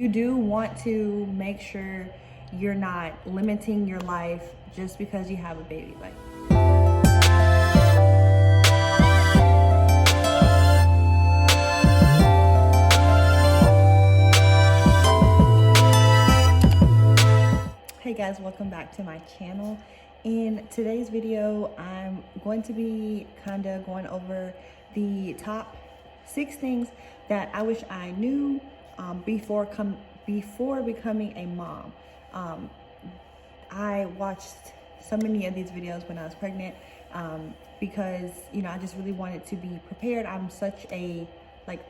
You do want to make sure you're not limiting your life just because you have a baby. Like, hey guys, welcome back to my channel. In today's video, I'm going to be kind of going over the top 6 things that I wish I knew before becoming a mom. I watched so many of these videos when I was pregnant because, you know, I just really wanted to be prepared. I'm such a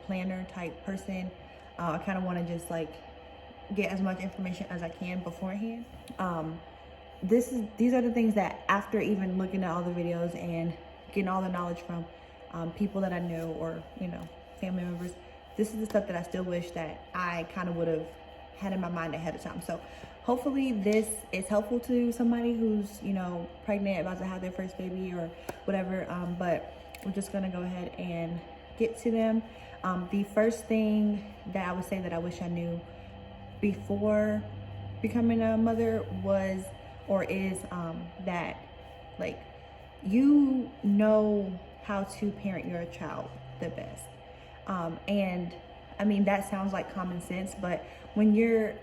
planner type person. I kind of want to just get as much information as I can beforehand. These are the things that, after even looking at all the videos and getting all the knowledge from people that I know, or, you know, family members, this is the stuff that I still wish that I kind of would have had in my mind ahead of time. So hopefully this is helpful to somebody who's, you know, pregnant, about to have their first baby or whatever. But we're just gonna go ahead and get to them. The first thing that I would say that I wish I knew before becoming a mother was, or is, that you know how to parent your child the best. And I mean, that sounds like common sense, but when you're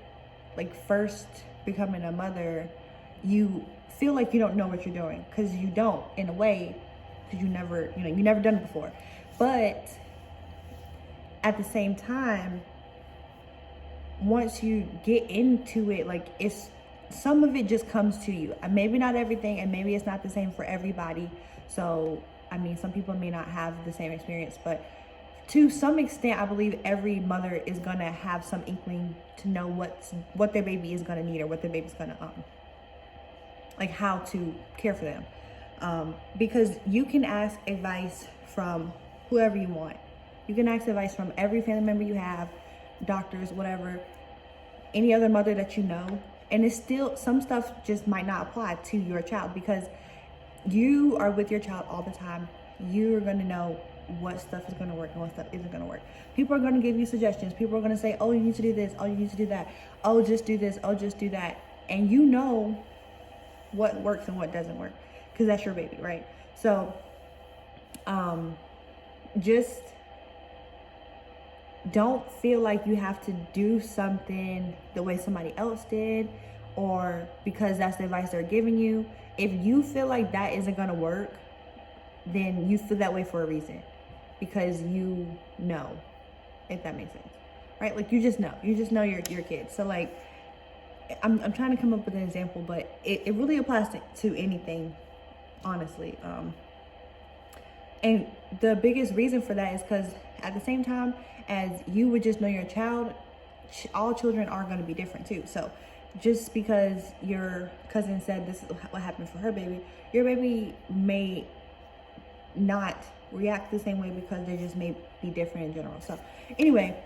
first becoming a mother, you feel like you don't know what you're doing, because you don't, in a way, because you never done it before. But at the same time, once you get into it, some of it just comes to you. And maybe not everything, and maybe it's not the same for everybody. So, I mean, some people may not have the same experience, but to some extent, I believe every mother is gonna have some inkling to know what their baby is gonna need, or what their baby's gonna, how to care for them. Because you can ask advice from whoever you want. You can ask advice from every family member you have, doctors, whatever, any other mother that you know, and it's still, some stuff just might not apply to your child, because you are with your child all the time. You're gonna know what stuff is gonna work and what stuff isn't gonna work. People are gonna give you suggestions. People are gonna say, oh, you need to do this, oh, you need to do that, oh, just do this, oh, just do that. And you know what works and what doesn't work, because that's your baby, right? So just don't feel like you have to do something the way somebody else did, or because that's the advice they're giving you. If you feel like that isn't gonna work, then you feel that way for a reason, because you know, if that makes sense, right? You just know your kid. So I'm trying to come up with an example, but it really applies to anything, honestly. And the biggest reason for that is because at the same time as you would just know your child, all children are going to be different too. So just because your cousin said this is what happened for her baby, your baby may not react the same way, because they just may be different in general. So anyway,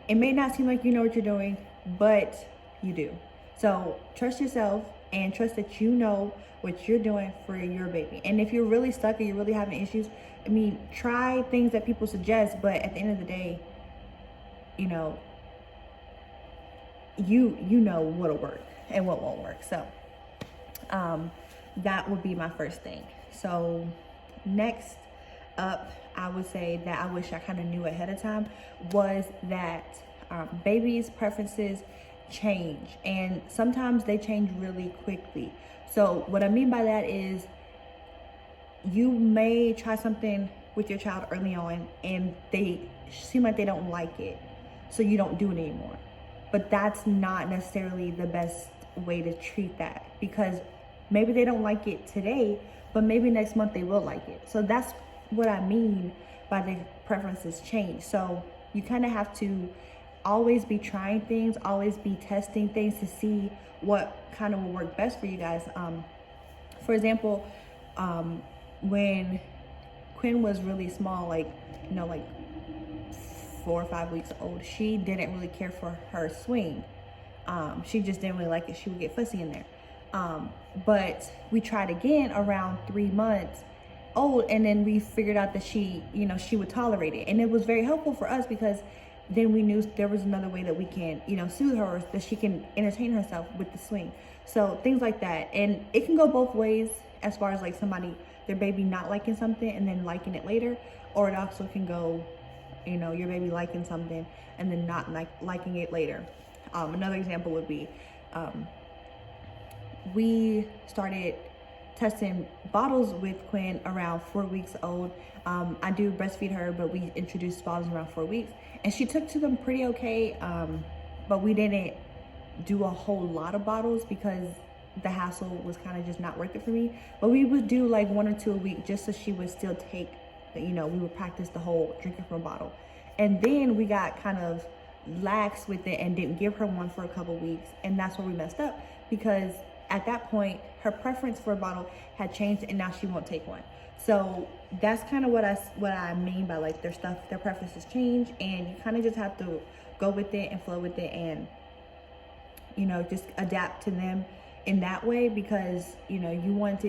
it may not seem like you know what you're doing, but you do. So trust yourself and trust that you know what you're doing for your baby. And if you're really stuck or you're really having issues, I mean, try things that people suggest, but at the end of the day, you know what'll work and what won't work. So that would be my first thing. So next up, I would say that I wish I kind of knew ahead of time was that babies' preferences change, and sometimes they change really quickly. So what I mean by that is, you may try something with your child early on and they seem like they don't like it, so you don't do it anymore. But that's not necessarily the best way to treat that, because maybe they don't like it today, but maybe next month they will like it. So that's what I mean by the preferences change. So you kind of have to always be trying things, always be testing things to see what kind of will work best for you guys. For example, when Quinn was really small, 4 or 5 weeks old, she didn't really care for her swing. She just didn't really like it. She would get fussy in there. But we tried again around 3 months old, and then we figured out that she would tolerate it. And it was very helpful for us, because then we knew there was another way that we can, you know, soothe her, or that she can entertain herself with the swing. So things like that. And it can go both ways, as far as like somebody, their baby not liking something and then liking it later, or it also can go, you know, your baby liking something and then not liking it later. Another example would be, we started testing bottles with Quinn around 4 weeks old. I do breastfeed her, but we introduced bottles around 4 weeks, and she took to them pretty okay. But we didn't do a whole lot of bottles because the hassle was kind of just not worth it for me. But we would do like 1 or 2 a week, just so she would still take, you know, we would practice the whole drinking from a bottle. And then we got kind of lax with it and didn't give her one for a couple weeks, and that's where we messed up, because at that point her preference for a bottle had changed, and now she won't take one. So that's kind of what I mean by like their preferences change, and you kind of just have to go with it and flow with it, and, you know, just adapt to them in that way, because, you know, you want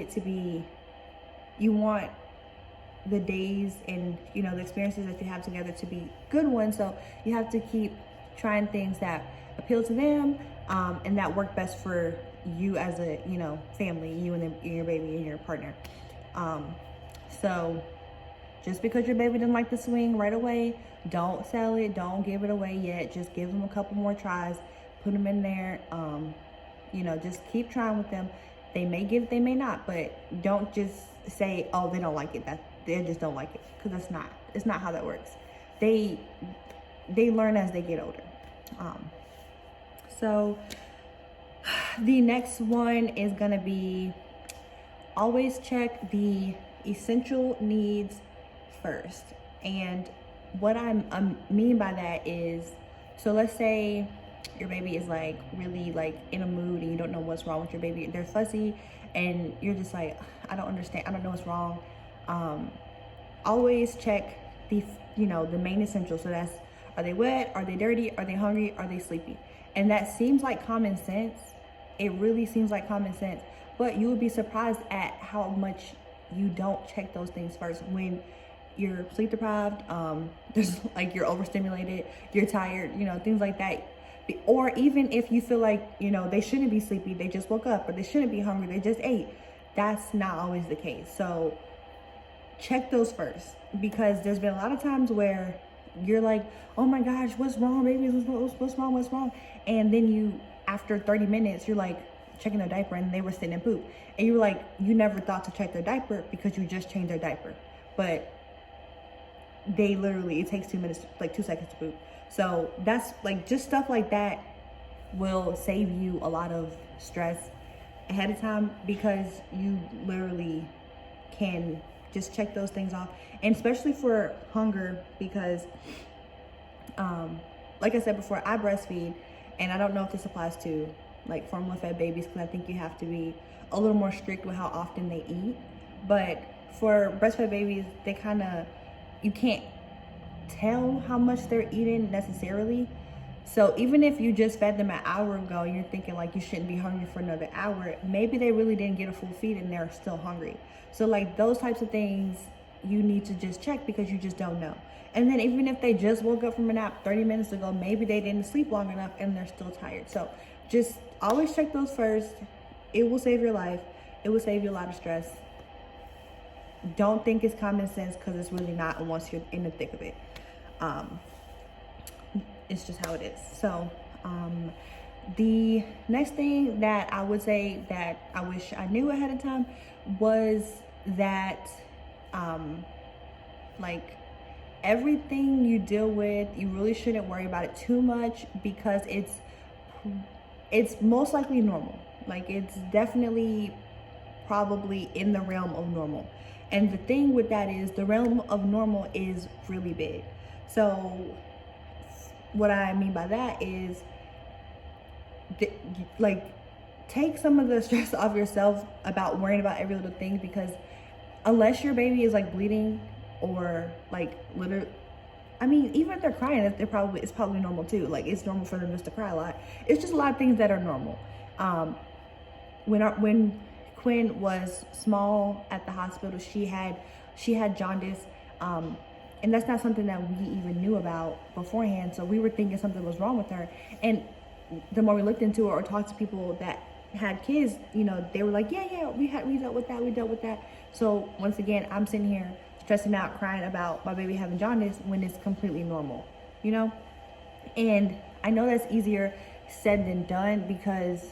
the days and, you know, the experiences that you have together to be good ones. So you have to keep trying things that appeal to them, and that work best for you as a, you know, family, you and your baby and your partner. So just because your baby didn't like the swing right away, don't sell it, don't give it away yet. Just give them a couple more tries, put them in there. You know, just keep trying with them. They may give it, they may not, but don't just say, oh, they don't like it, that they just don't like it, because it's not how that works. They learn as they get older. So the next one is gonna be, always check the essential needs first. And what I mean by that is, so let's say your baby is like really like in a mood and you don't know what's wrong with your baby. They're fussy and you're just like, I don't understand, I don't know what's wrong. Always check the, you know, the main essentials. So that's, are they wet? Are they dirty? Are they hungry? Are they sleepy? And that seems like common sense. It really seems like common sense, but you would be surprised at how much you don't check those things first when you're sleep deprived. There's like, you're overstimulated, you're tired, you know, things like that. Or even if you feel like, you know, they shouldn't be sleepy, they just woke up, or they shouldn't be hungry, they just ate. That's not always the case. So check those first, because there's been a lot of times where you're like, oh my gosh, what's wrong, baby? What's wrong? And then you, after 30 minutes, you're like checking their diaper and they were sitting in poop. And you were like, you never thought to check their diaper because you just changed their diaper. But they literally, it takes 2 minutes, like 2 seconds to poop. So that's like, just stuff like that will save you a lot of stress ahead of time, because you literally can just check those things off. And especially for hunger, because like I said before, I breastfeed, and I don't know if this applies to like formula fed babies, because I think you have to be a little more strict with how often they eat. But for breastfed babies, they kind of, you can't tell how much they're eating necessarily. So even if you just fed them an hour ago, you're thinking like you shouldn't be hungry for another hour, maybe they really didn't get a full feed and they're still hungry. So like those types of things you need to just check, because you just don't know. And then even if they just woke up from a nap 30 minutes ago, maybe they didn't sleep long enough and they're still tired. So just always check those first. It will save your life. It will save you a lot of stress. Don't think it's common sense, because it's really not once you're in the thick of it. It's just how it is. So the next thing that I would say that I wish I knew ahead of time was that like everything you deal with, you really shouldn't worry about it too much, because it's most likely normal. Like it's definitely probably in the realm of normal. And the thing with that is, the realm of normal is really big. So what I mean by that is, like, take some of the stress off yourself about worrying about every little thing, because unless your baby is like bleeding or like literally, I mean, even if they're crying, it's probably normal too. Like it's normal for them just to cry a lot. It's just a lot of things that are normal. When Quinn was small at the hospital, she had jaundice, And that's not something that we even knew about beforehand. So we were thinking something was wrong with her. And the more we looked into it or talked to people that had kids, you know, they were like, yeah, we dealt with that. So once again, I'm sitting here stressing out, crying about my baby having jaundice when it's completely normal, you know? And I know that's easier said than done because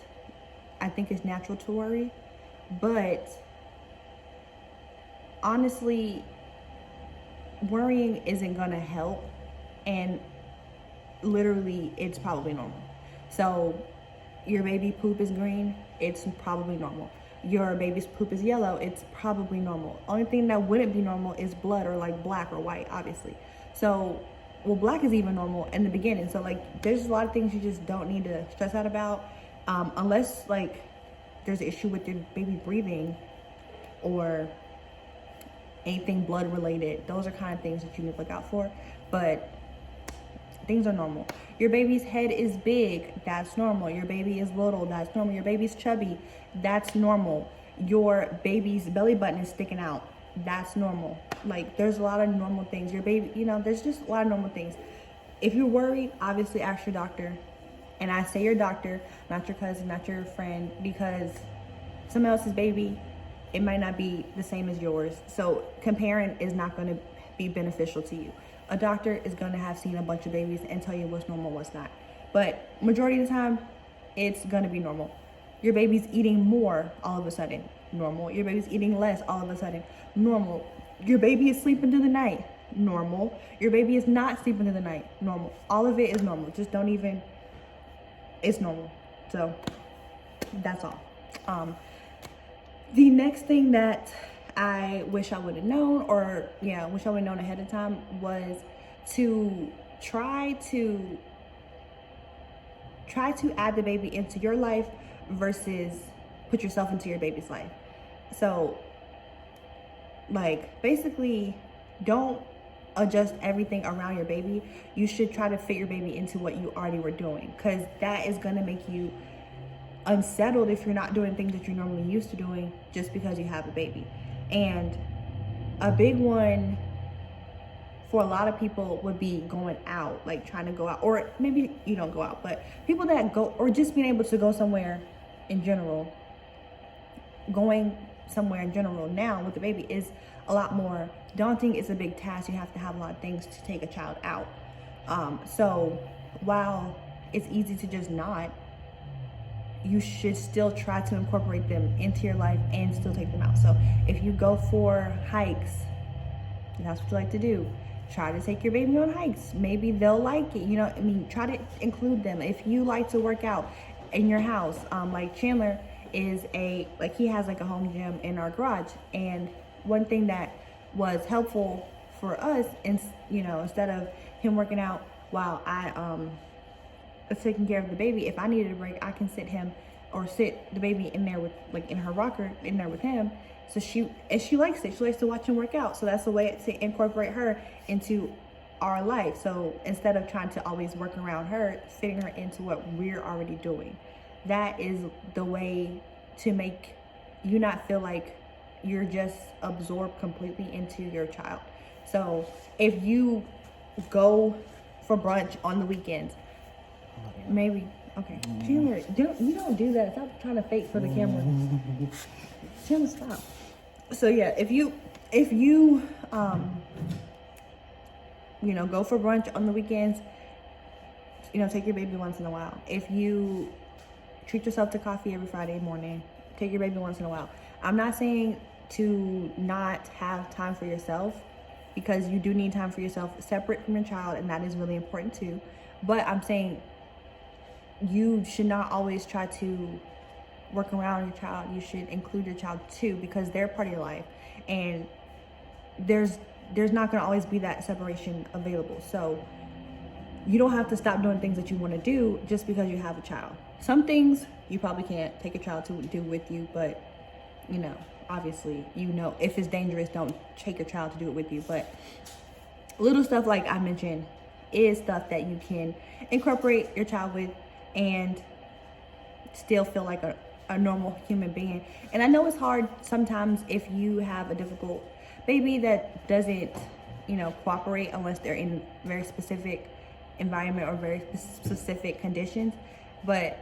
I think it's natural to worry. But honestly, worrying isn't gonna help, and literally it's probably normal. So your baby poop is green, it's probably normal. Your baby's poop is yellow, it's probably normal. Only thing that wouldn't be normal is blood, or like black or white, obviously. So, well, black is even normal in the beginning. So like there's a lot of things you just don't need to stress out about, unless like there's an issue with your baby breathing or anything blood related. Those are kind of things that you need to look out for, but things are normal. Your baby's head is big, that's normal. Your baby is little, that's normal. Your baby's chubby, that's normal. Your baby's belly button is sticking out, that's normal. Like, there's a lot of normal things. Your baby, you know, there's just a lot of normal things. If you're worried, obviously ask your doctor. And I say your doctor, not your cousin, not your friend, because someone else's baby, it might not be the same as yours. So comparing is not going to be beneficial to you. A doctor is going to have seen a bunch of babies and tell you what's normal, what's not. But majority of the time, it's going to be normal. Your baby's eating more all of a sudden, normal. Your baby's eating less all of a sudden, normal. Your baby is sleeping through the night, normal. Your baby is not sleeping through the night, normal. All of it is normal. Just don't even, it's normal. So that's all. The next thing that I wish I would have known, or yeah, wish I would have known ahead of time, was to try to add the baby into your life versus put yourself into your baby's life. So like basically don't adjust everything around your baby. You should try to fit your baby into what you already were doing, because that is going to make you unsettled if you're not doing things that you're normally used to doing just because you have a baby. And a big one for a lot of people would be going out, like trying to go out, or maybe you don't go out, but people that go, or just being able to go somewhere in general. Going somewhere in general now with the baby is a lot more daunting. It's a big task. You have to have a lot of things to take a child out. So while it's easy to just not, you should still try to incorporate them into your life and still take them out. So if you go for hikes, that's what you like to do, try to take your baby on hikes. Maybe they'll like it, you know, I mean, try to include them. If you like to work out in your house, like Chandler is he has like a home gym in our garage. And one thing that was helpful for us, and you know, instead of him working out while I taking care of the baby, if I needed a break, I can sit the baby in there with, like, in her rocker in there with him. So she likes it. She likes to watch him work out. So that's the way to incorporate her into our life. So instead of trying to always work around her, fitting her into what we're already doing. That is the way to make you not feel like you're just absorbed completely into your child. So if you go for brunch on the weekends, maybe, okay, Chandler, you don't do that. Stop trying to fake for the camera. Chandler, stop. So yeah, if you you know, go for brunch on the weekends, you know, take your baby once in a while. If you treat yourself to coffee every Friday morning, take your baby once in a while. I'm not saying to not have time for yourself, because you do need time for yourself separate from your child, and that is really important too. But I'm saying you should not always try to work around your child. You should include your child too, because they're part of your life, and there's not going to always be that separation available. So you don't have to stop doing things that you want to do just because you have a child. Some things you probably can't take a child to do with you, but you know, obviously, you know, if it's dangerous, don't take your child to do it with you. But little stuff like I mentioned is stuff that you can incorporate your child with and still feel like a normal human being. And I know it's hard sometimes if you have a difficult baby that doesn't you know, cooperate unless they're in very specific environment or very specific conditions. But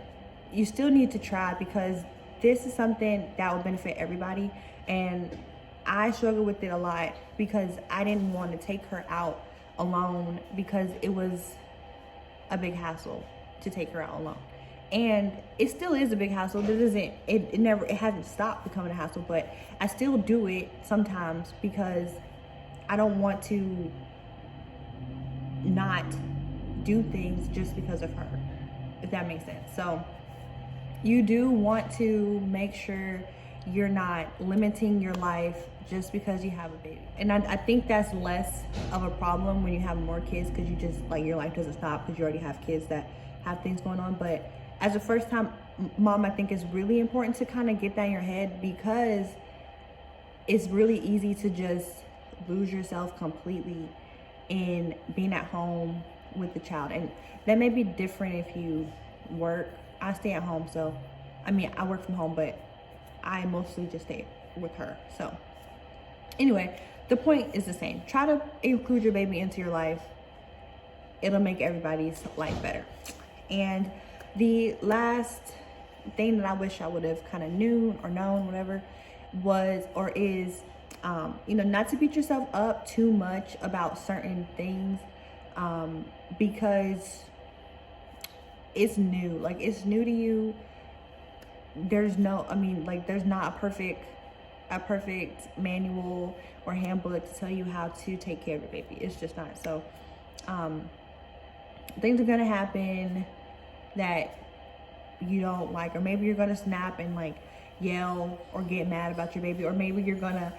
you still need to try, because this is something that will benefit everybody. And I struggle with it a lot because I didn't want to take her out alone, because it was a big hassle to take her out alone. And it still is a big hassle. It hasn't stopped becoming a hassle, but I still do it sometimes because I don't want to not do things just because of her, if that makes sense. So you do want to make sure you're not limiting your life just because you have a baby. And I think that's less of a problem when you have more kids, because you just, like, your life doesn't stop because you already have kids that have things going on. But as a first time mom, I think it's really important to kind of get that in your head, because it's really easy to just lose yourself completely in being at home with the child. And that may be different if you work. I stay at home, so I mean, I work from home, but I mostly just stay with her. So anyway, the point is the same. Try to include your baby into your life. It'll make everybody's life better. And the last thing that I wish I would have kind of knew or known, whatever, was or is, you know, not to beat yourself up too much about certain things, because it's new. Like, it's new to you. There's no, I mean, like, there's not a perfect manual or handbook to tell you how to take care of your baby. It's just not. So things are gonna happen that you don't like, or maybe you're gonna snap and like yell or get mad about your baby, or maybe you're gonna,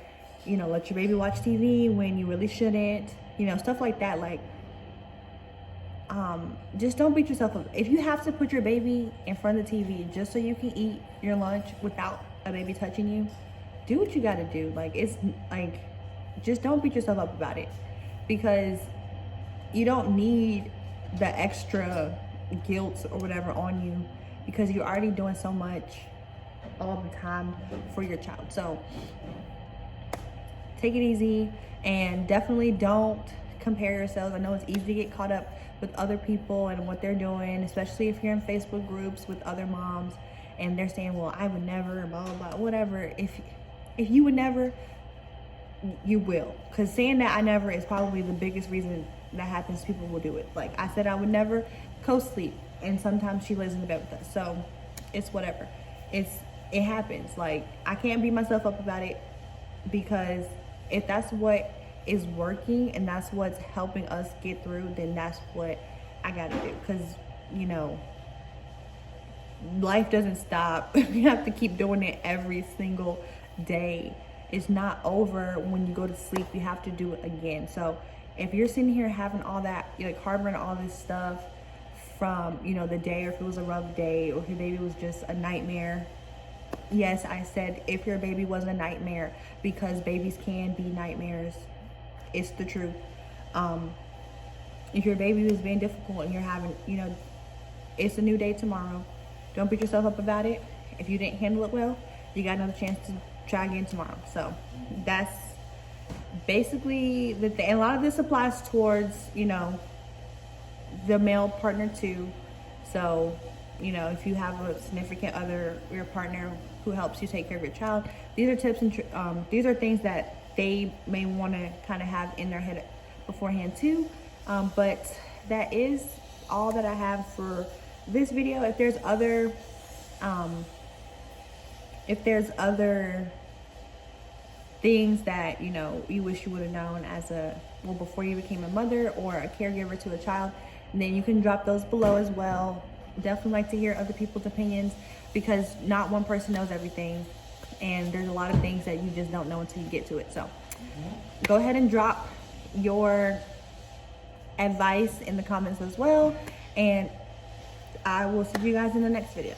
you know, let your baby watch TV when you really shouldn't, you know, stuff like that. Like, just don't beat yourself up. If you have to put your baby in front of the TV just so you can eat your lunch without a baby touching you, do what you gotta do. Like, it's like, just don't beat yourself up about it, because you don't need the extra guilt or whatever on you, because you're already doing so much all the time for your child. So take it easy, and definitely don't compare yourselves. I know it's easy to get caught up with other people and what they're doing, especially if you're in Facebook groups with other moms and they're saying, well, I would never, blah, blah, blah, whatever. If you would never, you will. Because saying that I never is probably the biggest reason that happens. People will do it. Like I said, I would never co-sleep, and sometimes she lays in the bed with us. So it's whatever. It happens. Like, I can't beat myself up about it, because if that's what is working and that's what's helping us get through, then that's what I gotta do. Because, you know, life doesn't stop. You have to keep doing it every single day. It's not over when you go to sleep. You have to do it again. So if you're sitting here having all that, you're like harboring all this stuff from, you know, the day, or if it was a rough day, or if your baby was just a nightmare. Yes, I said if your baby was a nightmare, because babies can be nightmares. It's the truth. If your baby was being difficult and you're having, you know, it's a new day tomorrow. Don't beat yourself up about it. If you didn't handle it well, you got another chance to try again tomorrow. So that's basically the thing. A lot of this applies towards, you know, the male partner too. So, you know, if you have a significant other, your partner who helps you take care of your child, these are tips and these are things that they may want to kind of have in their head beforehand too. But that is all that I have for this video. If there's other things that, you know, you wish you would have known as before you became a mother or a caregiver to a child, then you can drop those below as well. Definitely like to hear other people's opinions, because not one person knows everything, and there's a lot of things that you just don't know until you get to it. So go ahead and drop your advice in the comments as well, and I will see you guys in the next video.